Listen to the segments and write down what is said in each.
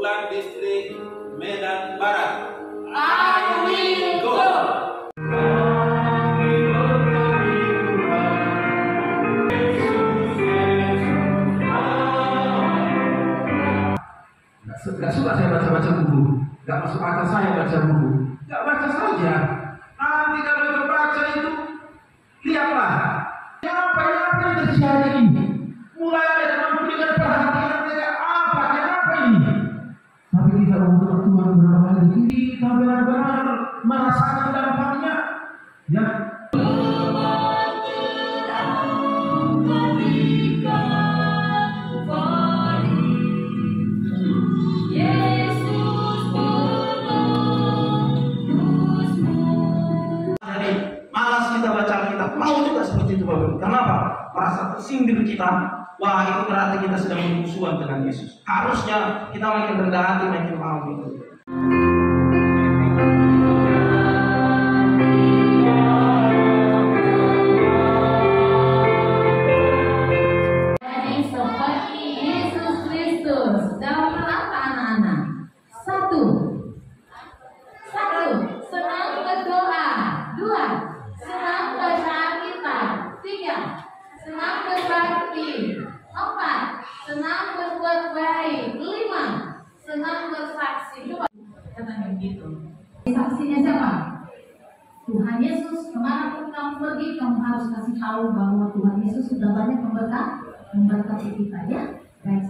Tulan Distrik Medan Barat. I will go. Gak suka saya baca-baca buku, gak masuk akal saya baca buku, gak baca saja. Nanti kalau baca itu, lihatlah apa yang terjadi ini. Mulai ada memberikan perhatian mereka kenapa ini. Tapi kita untuk Tuhan berapa kali kita benar-benar merasakan dampaknya. Ya. Mau juga seperti itu Bapak. Kenapa? Merasa tersindir kita. Wah, itu berarti kita sedang bermusuhan dengan Yesus. Harusnya kita makin rendah hati, makin mau gitu. Jadi seperti Yesus Kristus. Dalam apa anak-anak? Satu, senang berdoa. Dua, senang baca Alkitab. Tiga, senang berbakti. Empat, senang berbuat baik. Lima, senang bersaksi. Coba katanya begitu. Saksinya siapa? Tuhan Yesus. Kemanapun kamu pergi, kamu harus kasih tahu bahwa Tuhan Yesus sudah banyak memberkati kita, ya. Baik,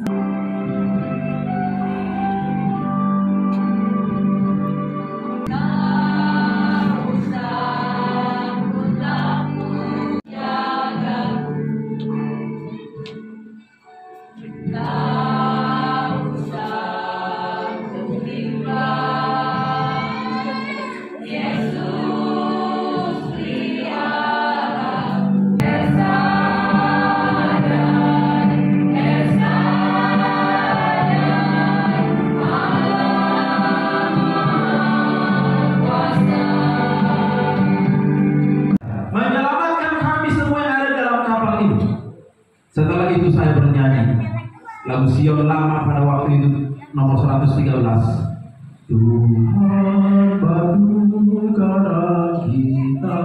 Setelah itu saya bernyanyi lagu Sion lama pada waktu itu nomor 113. Tuhan batu karang kita,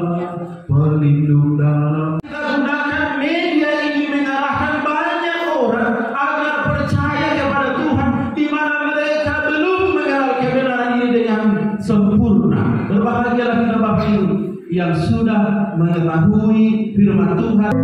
pelindung dalam. Kita gunakan media ini mengarahkan banyak orang agar percaya kepada Tuhan, di mana mereka belum mengenal kebenaran ini dengan sempurna. Berbahagialah kita Bapak Ibu yang sudah mengetahui firman Tuhan.